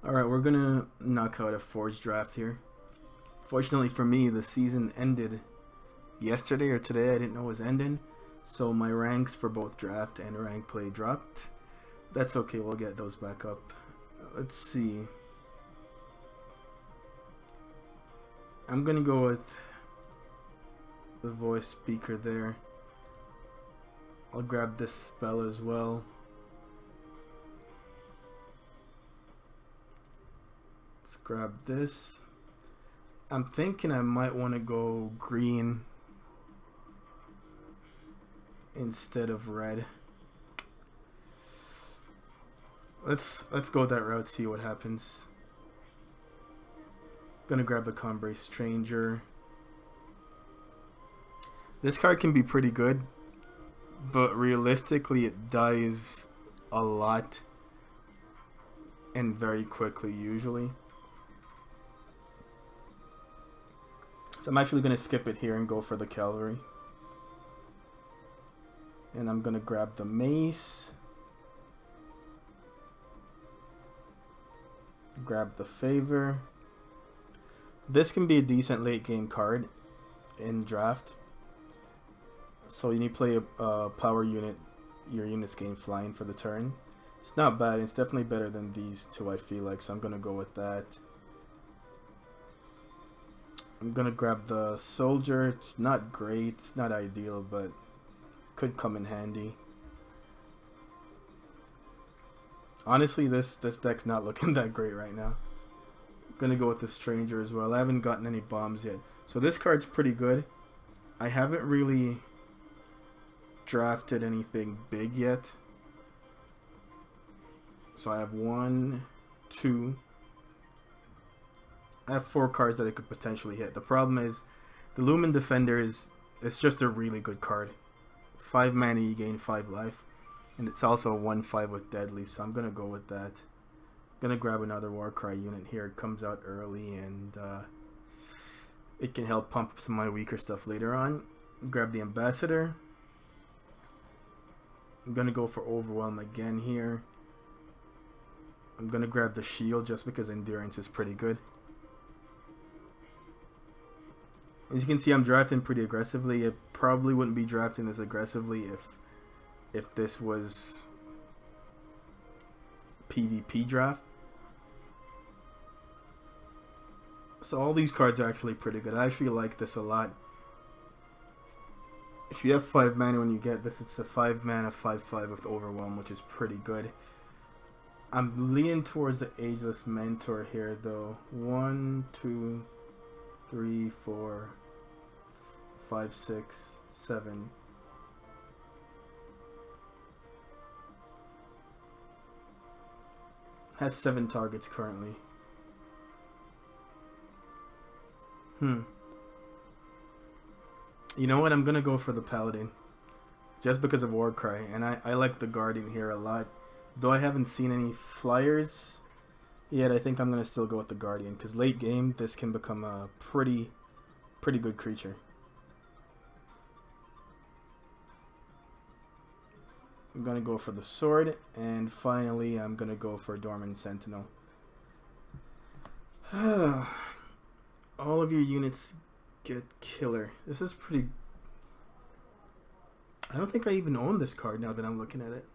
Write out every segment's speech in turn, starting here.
Alright, we're gonna knock out a Forge draft here. Fortunately for me, the season ended yesterday or today. I didn't know it was ending. So my ranks for both draft and rank play dropped. That's okay, we'll get those back up. Let's see. I'm gonna go with the voice speaker there. I'll grab this spell as well. Let's grab this. I'm thinking I might want to go green instead of red. Let's go that route, see what happens. Gonna grab the Combrei Stranger. This card can be pretty good, but realistically it dies a lot and very quickly usually. So I'm actually going to skip it here and go for the Cavalry. And I'm going to grab the Mace. Grab the Favor. This can be a decent late game card in draft. So you need to play a power unit. Your units gain flying for the turn. It's not bad. It's definitely better than these two, I feel like. So I'm going to go with that. I'm gonna grab the Soldier. It's not great, it's not ideal, but could come in handy. Honestly, this deck's not looking that great right now. I'm gonna go with the Stranger as well. I haven't gotten any bombs yet. So this card's pretty good. I haven't really drafted anything big yet. So I have 1, 2... I have 4 cards that I could potentially hit. The problem is, the Lumen Defender it's just a really good card. 5 mana, you gain 5 life. And it's also a 1/5 with Deadly, so I'm going to go with that. I'm going to grab another Warcry unit here. It comes out early, and it can help pump up some of my weaker stuff later on. Grab the Ambassador. I'm going to go for Overwhelm again here. I'm going to grab the Shield just because Endurance is pretty good. As you can see, I'm drafting pretty aggressively. I probably wouldn't be drafting this aggressively if this was PvP draft. So all these cards are actually pretty good. I actually like this a lot. If you have 5 mana when you get this, it's a 5 mana 5/5 with Overwhelm, which is pretty good. I'm leaning towards the Ageless Mentor here, though. 1, 2, 3, 4, 5, 6, 7. Has 7 targets currently. You know what? I'm gonna go for the Paladin. Just because of Warcry. And I like the Guardian here a lot. Though I haven't seen any flyers yet, I think I'm gonna still go with the Guardian. Because late game, this can become a pretty good creature. I'm gonna go for the Sword, and finally I'm gonna go for Dormant Sentinel. All of your units get killer. This is pretty... I don't think I even own this card now that I'm looking at it.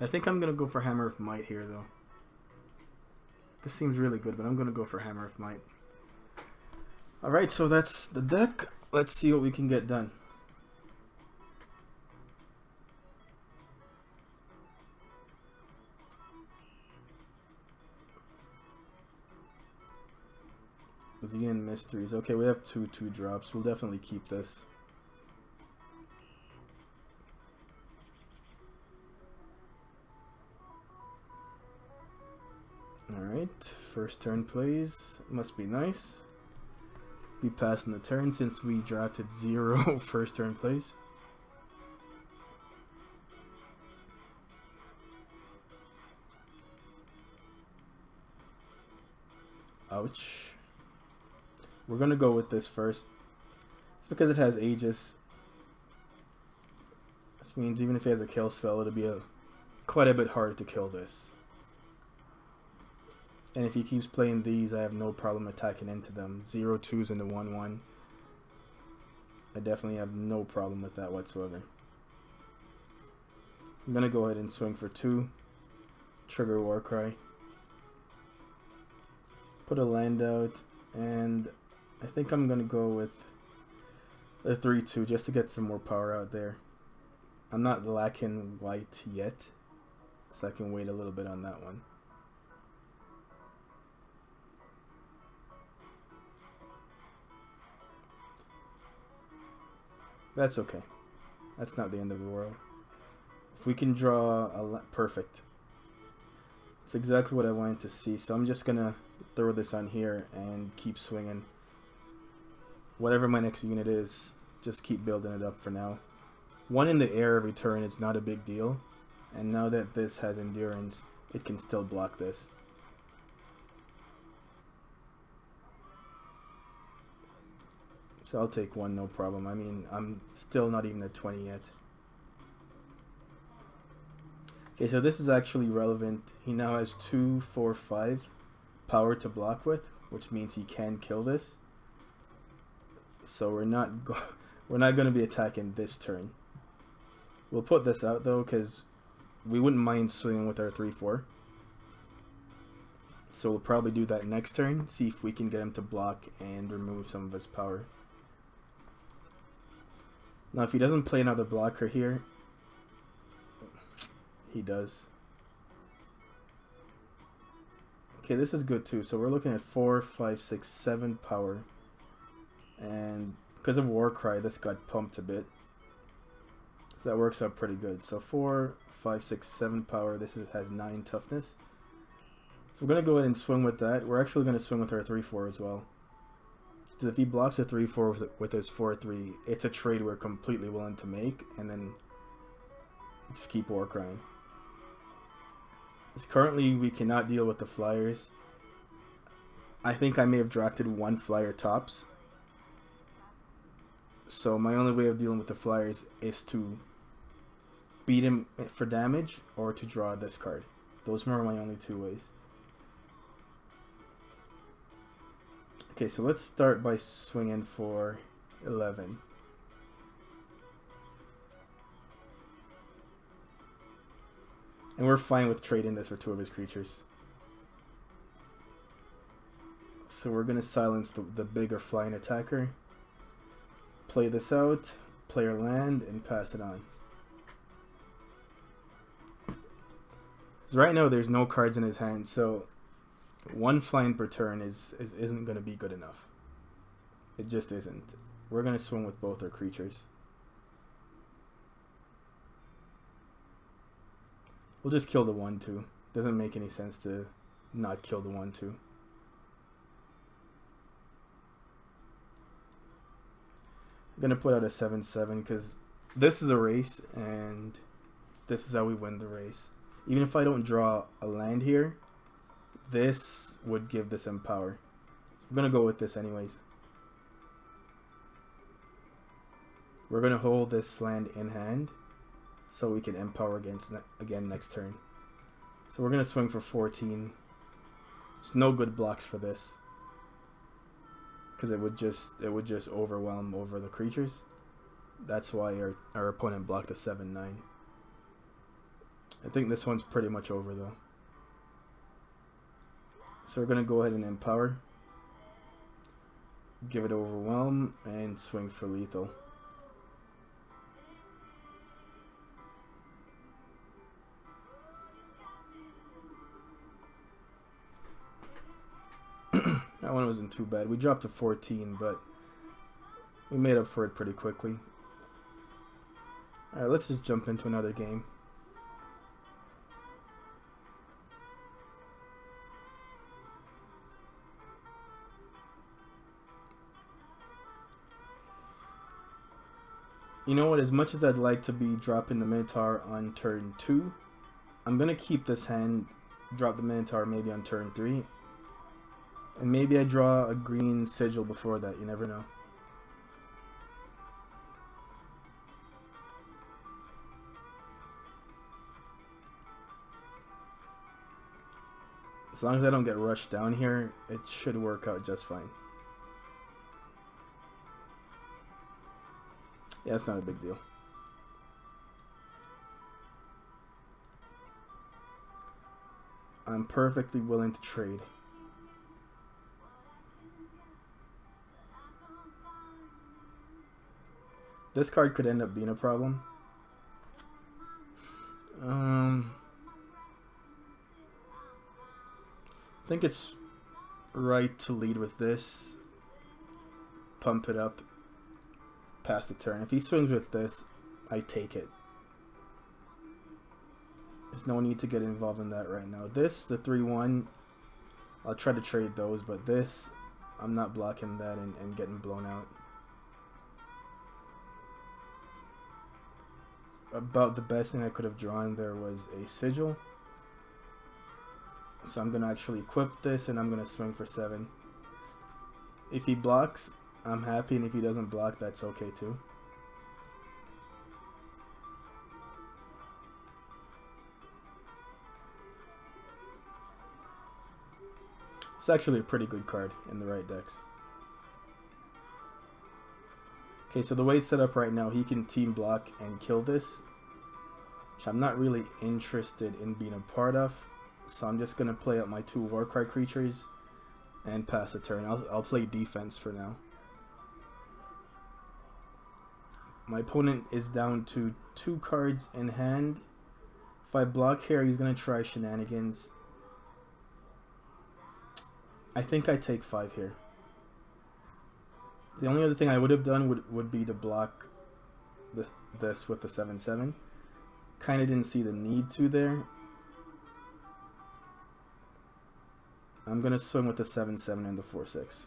I think I'm gonna go for Hammer of Might here, though. This seems really good, but I'm gonna go for Hammer of Might. Alright, so that's the deck. Let's see what we can get done. Xenon Mysteries. Okay, we have 2 2-drops. We'll definitely keep this. Alright, first turn plays. Must be nice. Be passing the turn since we drafted 0 first turn plays. Ouch. We're gonna go with this first. It's because it has Aegis. This means even if he has a kill spell, it'll be quite a bit harder to kill this. And if he keeps playing these, I have no problem attacking into them. 0-2s into 1-1. I definitely have no problem with that whatsoever. I'm going to go ahead and swing for 2. Trigger Warcry. Put a land out. And I think I'm going to go with a 3-2 just to get some more power out there. I'm not lacking white yet, so I can wait a little bit on that one. That's okay. That's not the end of the world. If we can draw a perfect. It's exactly what I wanted to see. So I'm just gonna throw this on here and keep swinging. Whatever my next unit is, just keep building it up for now. 1 in the air every turn is not a big deal. And now that this has endurance, it can still block this. So I'll take 1, no problem. I mean, I'm still not even at 20 yet. Okay, so this is actually relevant. He now has 2, 4, 5 power to block with, which means he can kill this. So we're not going to be attacking this turn. We'll put this out though, because we wouldn't mind swinging with our 3-4. So we'll probably do that next turn. See if we can get him to block and remove some of his power. Now, if he doesn't play another blocker here, he does. Okay, this is good too. So we're looking at 4, 5, 6, 7 power. And because of Warcry, this got pumped a bit. So that works out pretty good. So 4, 5, 6, 7 power. This has 9 toughness. So we're going to go ahead and swing with that. We're actually going to swing with our 3-4 as well. Because if he blocks a 3-4 with his 4-3, it's a trade we're completely willing to make, and then just keep Warcrying. Currently, we cannot deal with the flyers. I think I may have drafted 1 flyer tops. So my only way of dealing with the flyers is to beat him for damage or to draw this card. Those are my only 2 ways. Okay, so let's start by swinging for 11. And we're fine with trading this for 2 of his creatures. So we're going to silence the bigger flying attacker. Play this out, play our land, and pass it on. So right now there's no cards in his hand, so 1 flying per turn isn't going to be good enough. It just isn't. We're going to swing with both our creatures. We'll just kill the 1-2. Doesn't make any sense to not kill the 1-2. I'm going to put out a 7-7 because this is a race and this is how we win the race. Even if I don't draw a land here, this would give this empower. So I'm going to go with this anyways. We're going to hold this land in hand so we can empower again next turn. So we're going to swing for 14. There's no good blocks for this because it would just overwhelm over the creatures. That's why our opponent blocked a 7-9. I think this one's pretty much over though. So we're going to go ahead and empower, give it overwhelm, and swing for lethal. That one wasn't too bad. We dropped to 14, but we made up for it pretty quickly. Alright, let's just jump into another game. You know what, as much as I'd like to be dropping the Minotaur on turn 2, I'm going to keep this hand, drop the Minotaur maybe on turn 3. And maybe I draw a green sigil before that, you never know. As long as I don't get rushed down here, it should work out just fine. Yeah, it's not a big deal. I'm perfectly willing to trade. This card could end up being a problem. I think it's right to lead with this. Pump it up. Pass the turn. If he swings with this, I take it. There's no need to get involved in that right now. This, the 3-1, I'll try to trade those, but this, I'm not blocking that and getting blown out. About the best thing I could have drawn there was a sigil. So I'm going to actually equip this and I'm going to swing for 7. If he blocks, I'm happy, and if he doesn't block, that's okay too. It's actually a pretty good card in the right decks. Okay, so the way it's set up right now, he can team block and kill this, which I'm not really interested in being a part of. So I'm just going to play out my 2 Warcry creatures and pass the turn. I'll play defense for now. My opponent is down to 2 cards in hand. If I block here, he's going to try shenanigans. I think I take 5 here. The only other thing I would have done would be to block this with the 7/7. Kind of didn't see the need to there. I'm going to swing with the 7/7 and the 4/6.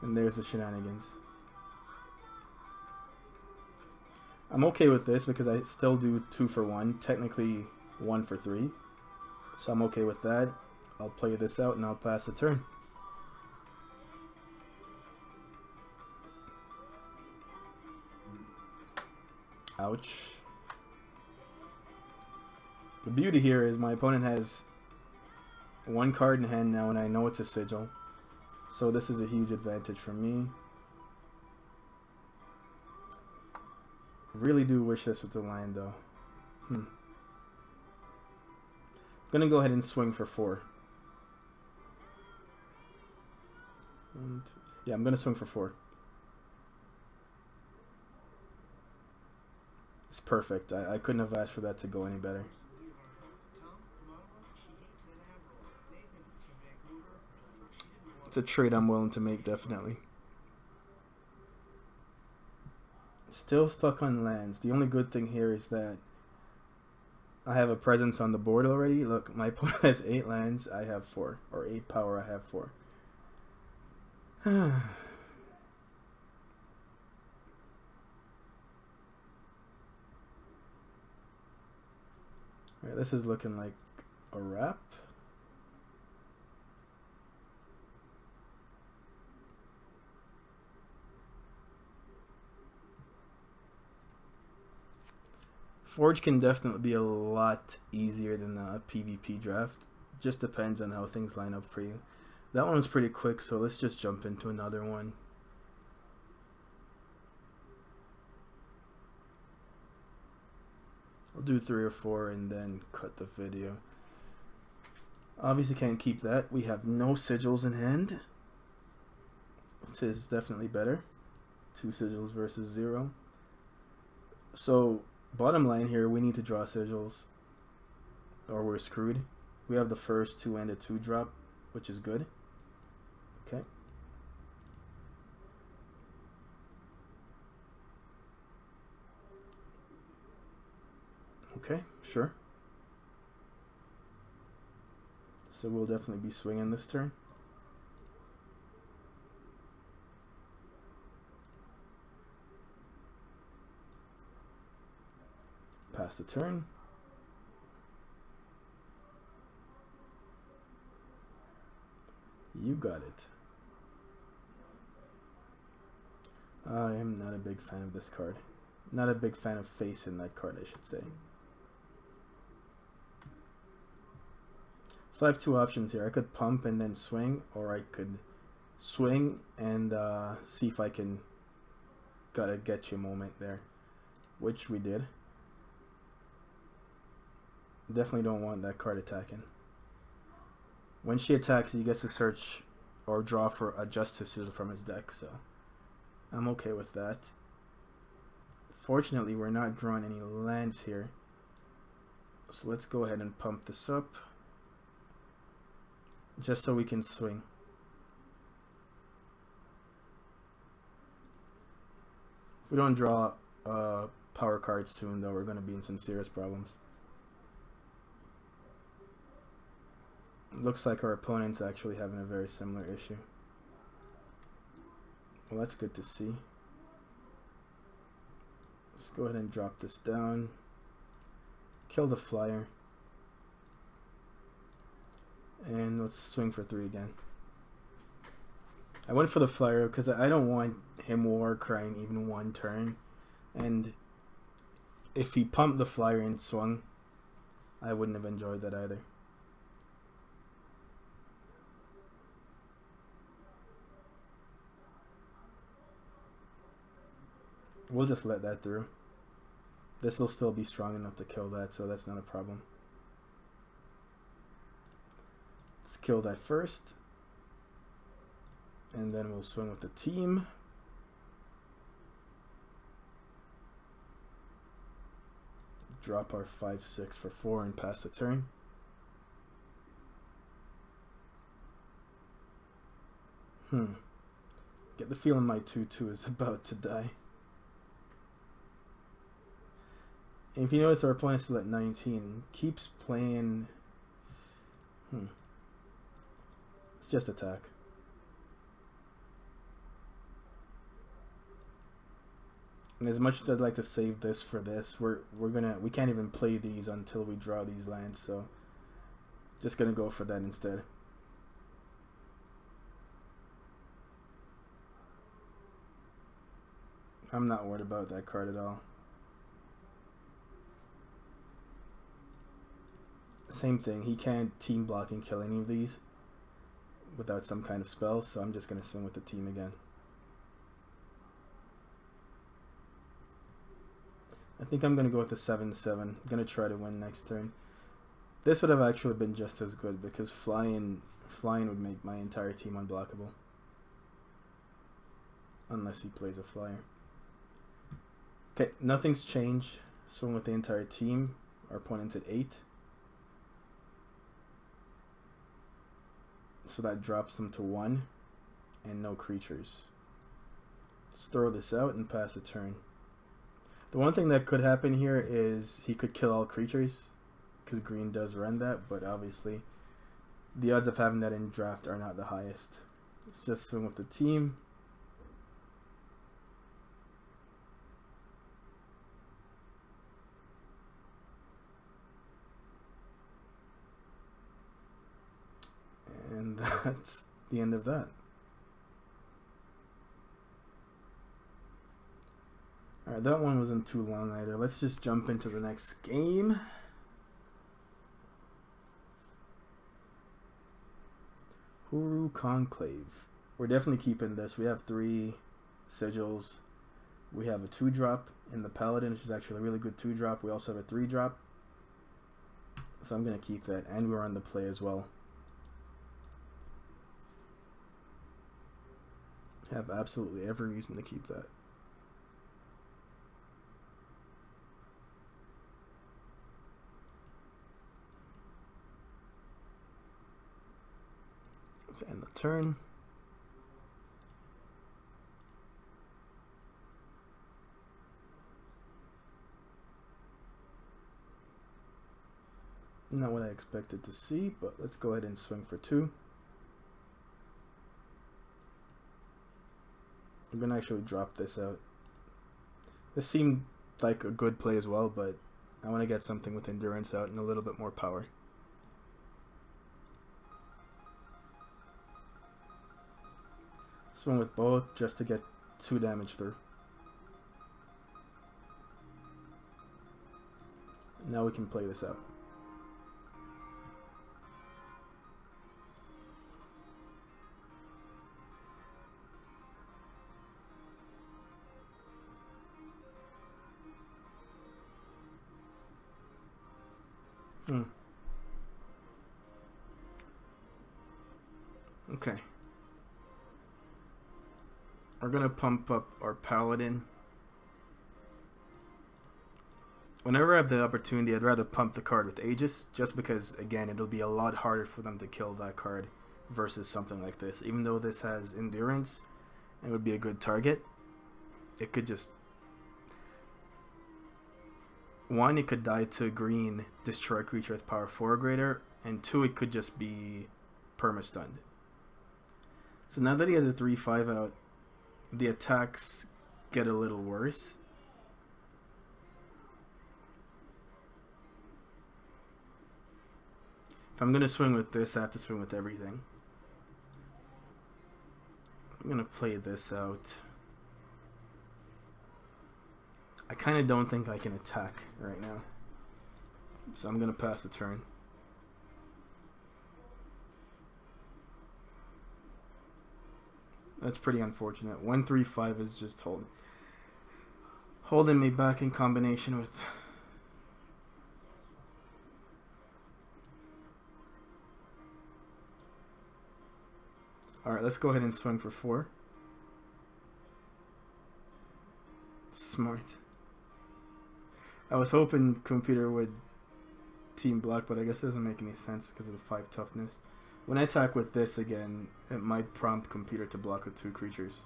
And there's the shenanigans. I'm okay with this because I still do 2 for 1, technically 1 for 3. So I'm okay with that. I'll play this out and I'll pass the turn. Ouch. The beauty here is my opponent has 1 card in hand now and I know it's a sigil. So this is a huge advantage for me. Really do wish this was a land though. I'm gonna go ahead and swing for 4. Yeah, I'm gonna swing for 4. It's perfect. I couldn't have asked for that to go any better. It's a trade I'm willing to make, definitely. Still stuck on lands. The only good thing here is that I have a presence on the board already. Look, my opponent has 8 lands. I have 4. Or 8 power, I have 4. Alright, this is looking like a wrap. Forge can definitely be a lot easier than a PvP draft. Just depends on how things line up for you. That one was pretty quick, so let's just jump into another one. I'll do 3 or 4 and then cut the video. Obviously can't keep that. We have no sigils in hand. This is definitely better. 2 sigils versus 0. So bottom line here, we need to draw sigils or we're screwed. We have the first 2 and a 2 drop, which is good. Okay. Okay, sure. So we'll definitely be swinging this turn. Pass the turn. You got it. I am not a big fan of this card. Not a big fan of facing that card, I should say. So I have two options here. I could pump and then swing, or I could swing and see if I can got a get you moment there, which we did. Definitely don't want that card attacking. When she attacks, he gets to search or draw for a Justice Scissor from his deck, so I'm okay with that. Fortunately, we're not drawing any lands here, so let's go ahead and pump this up just so we can swing. If we don't draw power cards soon, though, we're going to be in some serious problems. Looks like our opponent's actually having a very similar issue. Well, that's good to see. Let's go ahead and drop this down. Kill the flyer. And let's swing for 3 again. I went for the flyer because I don't want him war crying even one turn. And if he pumped the flyer and swung, I wouldn't have enjoyed that either. We'll just let that through. This will still be strong enough to kill that, so that's not a problem. Let's kill that first. And then we'll swing with the team. Drop our 5/6 for 4 and pass the turn. Get the feeling my 2/2 is about to die. And if you notice, our opponent's still at 19. Keeps playing. Let's just attack. And as much as I'd like to save this for this, we can't even play these until we draw these lands, so just gonna go for that instead. I'm not worried about that card at all. Same thing, he can't team block and kill any of these without some kind of spell, so I'm just gonna swing with the team again. I think I'm gonna go with the 7/7. I'm gonna try to win next turn. This would have actually been just as good because flying would make my entire team unblockable. Unless he plays a flyer. Okay, nothing's changed. Swing with the entire team. Our opponent's at 8. So that drops them to 1 and no creatures. Let's throw this out and pass the turn. The one thing that could happen here is he could kill all creatures because green does run that, but obviously the odds of having that in draft are not the highest. Let's just swing with the team. And that's the end of that. Alright, that one wasn't too long either. Let's just jump into the next game. Hooru Conclave. We're definitely keeping this. We have 3 sigils. We have a 2-drop in the Paladin, which is actually a really good 2-drop. We also have a 3-drop. So I'm going to keep that. And we're on the play as well. Have absolutely every reason to keep that. Let's end the turn. Not what I expected to see, but let's go ahead and swing for 2. I'm gonna actually drop this out. This seemed like a good play as well, but I want to get something with endurance out and a little bit more power. Swing with both just to get 2 damage through. Now we can play this out. Okay. We're gonna pump up our paladin. Whenever I have the opportunity, I'd rather pump the card with Aegis, just because, again, it'll be a lot harder for them to kill that card versus something like this. Even though this has endurance and would be a good target, it could just... One, it could die to green, destroy a creature with power 4 or greater, and two, it could just be perma-stunned. So now that he has a 3/5 out, the attacks get a little worse. If I'm going to swing with this, I have to swing with everything. I'm going to play this out. I kind of don't think I can attack right now. So I'm going to pass the turn. That's pretty unfortunate. 1/3/5 is just holding me back in combination with... Alright, let's go ahead and swing for 4. Smart. I was hoping computer would team block, but I guess it doesn't make any sense because of the 5 toughness. When I attack with this again, it might prompt computer to block with 2 creatures.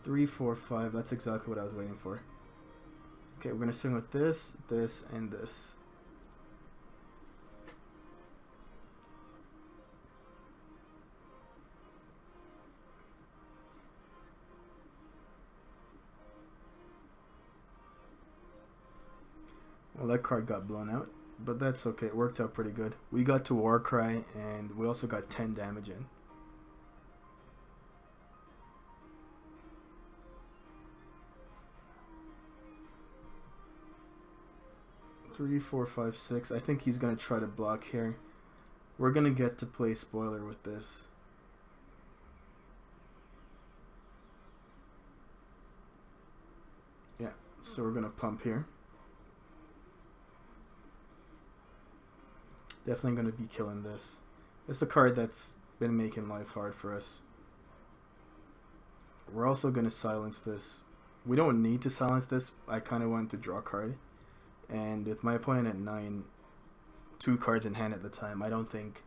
3, 4, 5. That's exactly what I was waiting for. Okay, we're going to swing with this, this, and this. Well, that card got blown out, but that's okay. It worked out pretty good. We got to Warcry, and we also got 10 damage in. Three, 4, 5, 6. I think he's going to try to block here. We're going to get to play spoiler with this. Yeah, so we're going to pump here. Definitely going to be killing this. It's the card that's been making life hard for us. We're also going to silence this. We don't need to silence this. I kind of wanted to draw a card. And with my opponent at 9, 2 cards in hand at the time, I don't think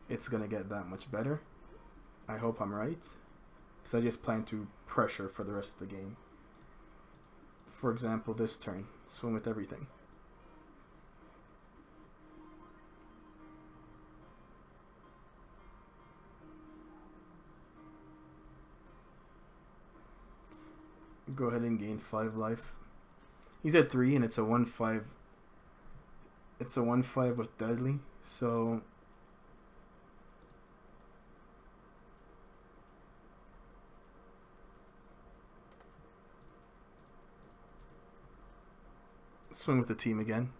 it's going to get that much better. I hope I'm right. Because I just plan to pressure for the rest of the game. For example, this turn. Swing with everything. Go ahead and gain 5 life. He's at 3 and it's a 1/5. It's a 1/5 with deadly. So swing with the team again.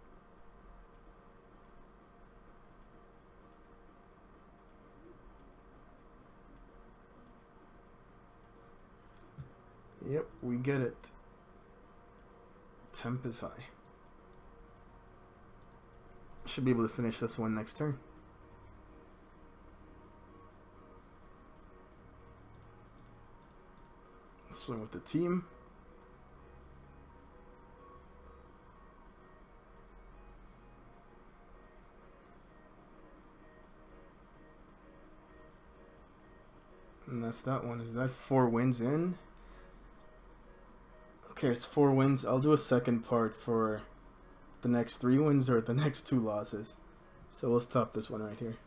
Yep, we get it. Temp is high. Should be able to finish this one next turn. Swing with the team. And that's that one. Is that 4 wins in? Okay, it's 4 wins. I'll do a second part for the next 3 wins or the next 2 losses. So we'll stop this one right here.